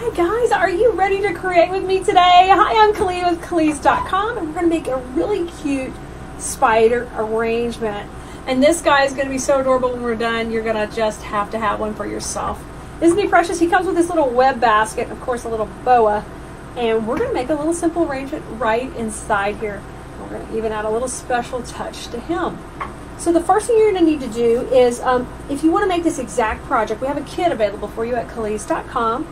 Hi guys, are you ready to create with me today? Hi, I'm Keleas with Keleas.com, and we're going to make a really cute spider arrangement. And this guy is going to be so adorable when we're done. You're going to just have to have one for yourself. Isn't he precious? He comes with this little web basket and of course a little boa. And we're going to make a little simple arrangement right inside here. We're going to even add a little special touch to him. So the first thing you're going to need to do is, if you want to make this exact project, we have a kit available for you at Keleas.com.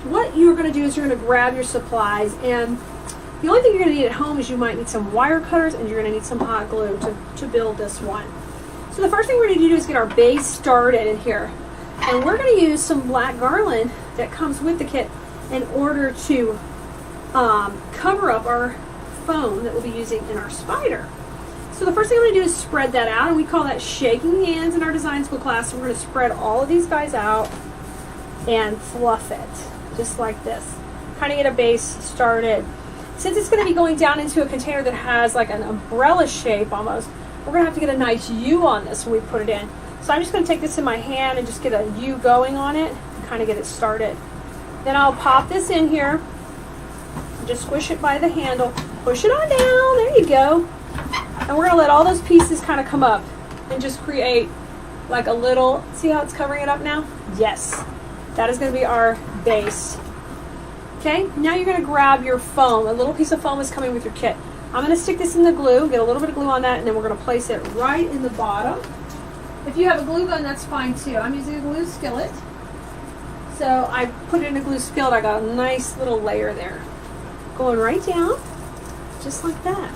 What you're going to do is you're going to grab your supplies, and the only thing you're going to need at home is you might need some wire cutters and you're going to need some hot glue to build this one. So the first thing we're going to do is get our base started in here. And we're going to use some black garland that comes with the kit in order to cover up our foam that we'll be using in our spider. So the first thing I'm going to do is spread that out, and we call that shaking hands in our design school class. So we're going to spread all of these guys out and fluff it, just like this. Kind of get a base started. Since it's going to be going down into a container that has like an umbrella shape almost, we're going to have to get a nice U on this when we put it in. So I'm just going to take this in my hand and just get a U going on it and kind of get it started. Then I'll pop this in here, just squish it by the handle, push it on down, there you go. And we're going to let all those pieces kind of come up and just create like a little, see how it's covering it up now? Yes, that is going to be our base. Okay, now you're going to grab your foam. A little piece of foam is coming with your kit. I'm going to stick this in the glue, get a little bit of glue on that, and then we're going to place it right in the bottom. If you have a glue gun, that's fine too. I'm using a glue skillet. So I put it in a glue skillet. I got a nice little layer there. Going right down, just like that.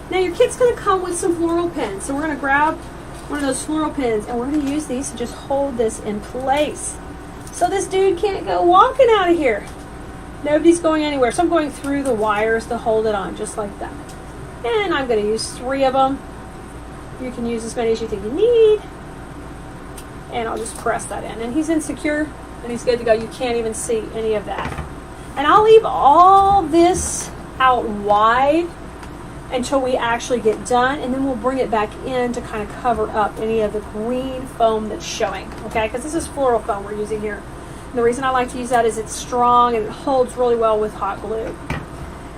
Now your kit's going to come with some floral pins. So we're going to grab one of those floral pins and we're going to use these to just hold this in place. So this dude can't go walking out of here. Nobody's going anywhere. So I'm going through the wires to hold it on, just like that. And I'm going to use 3 of them. You can use as many as you think you need. And I'll just press that in. And he's insecure and he's good to go. You can't even see any of that. And I'll leave all this out wide until we actually get done, and then we'll bring it back in to kind of cover up any of the green foam that's showing, okay? Because this is floral foam we're using here. And the reason I like to use that is it's strong and it holds really well with hot glue.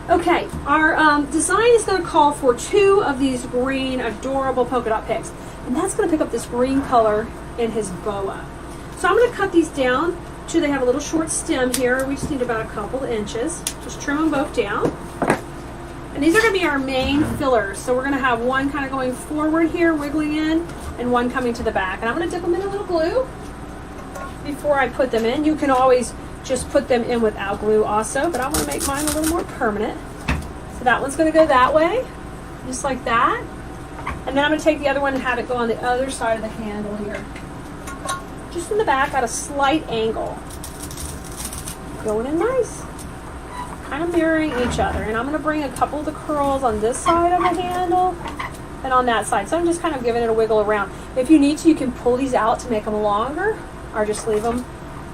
Okay, our design is going to call for 2 of these green adorable polka dot pigs, and that's going to pick up this green color in his boa. So I'm going to cut these down to, they have a little short stem here. We just need about a couple inches. Just trim them both down. And these are going to be our main fillers. So we're going to have one kind of going forward here, wiggling in, and one coming to the back. And I'm going to dip them in a little glue before I put them in. You can always just put them in without glue also, but I want to make mine a little more permanent. So that one's going to go that way, just like that. And then I'm going to take the other one and have it go on the other side of the handle here. Just in the back at a slight angle. Going in nice. Kind of mirroring each other. And I'm going to bring a couple of the curls on this side of the handle and on that side. So I'm just kind of giving it a wiggle around. If you need to, you can pull these out to make them longer, or just leave them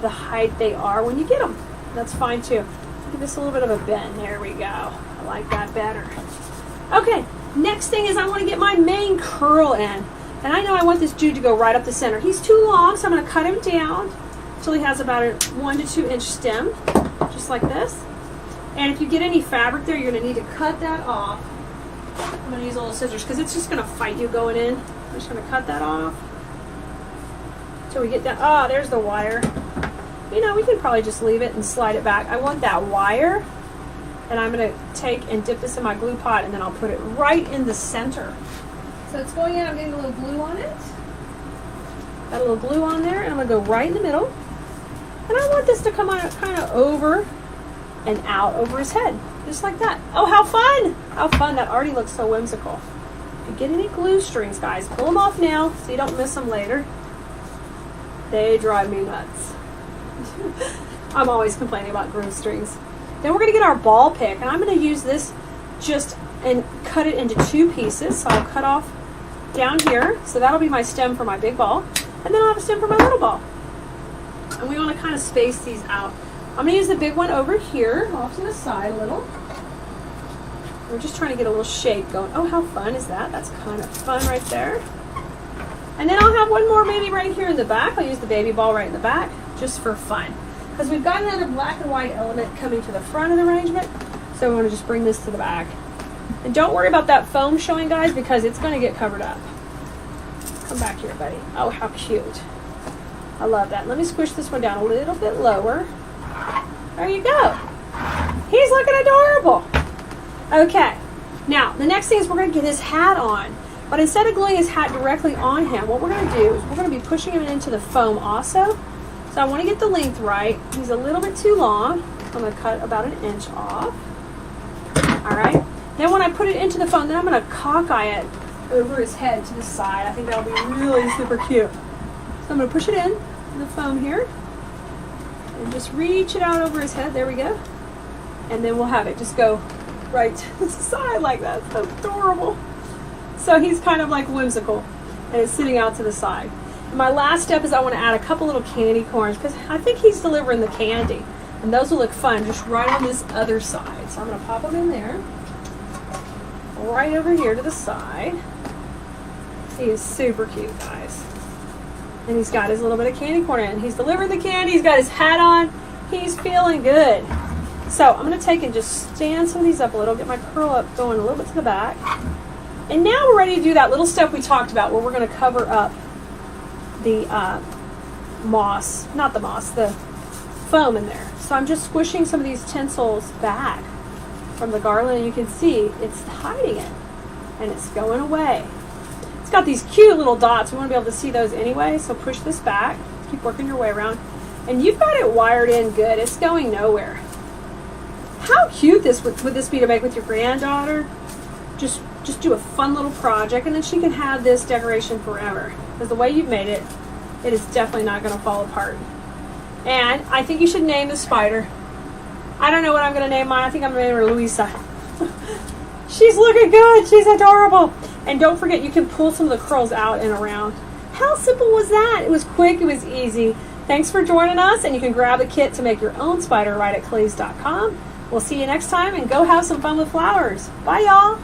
the height they are when you get them. That's fine too. Give this a little bit of a bend. There we go. I like that better. Okay, next thing is I want to get my main curl in. And I know I want this dude to go right up the center. He's too long, so I'm going to cut him down until he has about a 1 to 2 inch stem, just like this. And if you get any fabric there, you're going to need to cut that off. I'm going to use a little scissors because it's just going to fight you going in. I'm just going to cut that off until we get down. Ah, there's the wire. You know, we can probably just leave it and slide it back. I want that wire, and I'm going to take and dip this in my glue pot, and then I'll put it right in the center. So it's going in, I'm getting a little glue on it. Got a little glue on there, and I'm going to go right in the middle. And I want this to come out kind of over and out over his head, just like that. Oh, how fun! How fun, that already looks so whimsical. If you get any glue strings, guys, pull them off now so you don't miss them later. They drive me nuts. I'm always complaining about glue strings. Then we're going to get our ball pick, and I'm going to use this just and cut it into 2 pieces. So I'll cut off down here, so that'll be my stem for my big ball, and then I'll have a stem for my little ball. And we want to kind of space these out. I'm going to use the big one over here, off to the side a little. We're just trying to get a little shape going. Oh, how fun is that? That's kind of fun right there. And then I'll have one more maybe right here in the back. I'll use the baby ball right in the back, just for fun. because we've got another black and white element coming to the front of the arrangement. So we want to just bring this to the back. And don't worry about that foam showing, guys, because it's going to get covered up. Come back here, buddy. Oh, how cute. I love that. Let me squish this one down a little bit lower. There you go. He's looking adorable. Okay. Now, the next thing is we're going to get his hat on. But instead of gluing his hat directly on him, what we're going to do is we're going to be pushing him into the foam also. So I want to get the length right. He's a little bit too long. I'm going to cut about an inch off. All right. Then when I put it into the foam, then I'm going to cockeye it over his head to the side. I think that'll be really super cute. So I'm going to push it in the foam here and just reach it out over his head. There we go. And then we'll have it just go right to the side like that. So adorable. So he's kind of like whimsical and it's sitting out to the side. And my last step is I want to add a couple little candy corns because I think he's delivering the candy. And those will look fun just right on this other side. So I'm going to pop them in there. Right over here to the side. He is super cute, guys. And he's got his little bit of candy corn in. He's delivering the candy. He's got his hat on. He's feeling good. So I'm going to take and just stand some of these up a little, get my curl up going a little bit to the back. And now we're ready to do that little step we talked about where we're going to cover up the moss, not the moss, the foam in there. So I'm just squishing some of these tinsels back from the garland, and you can see it's hiding it and it's going away. It's got these cute little dots. We want to be able to see those anyway, so push this back, keep working your way around, and you've got it wired in good. It's going nowhere. How cute would this be to make with your granddaughter? Just do a fun little project, and then she can have this decoration forever. Because the way you've made it, it is definitely not going to fall apart. And I think you should name the spider. I don't know what I'm going to name mine. I think I'm going to name her Louisa. She's looking good. She's adorable. And don't forget, you can pull some of the curls out and around. How simple was that? It was quick. It was easy. Thanks for joining us. And you can grab the kit to make your own spider right at Keleas.com. We'll see you next time, and go have some fun with flowers. Bye, y'all.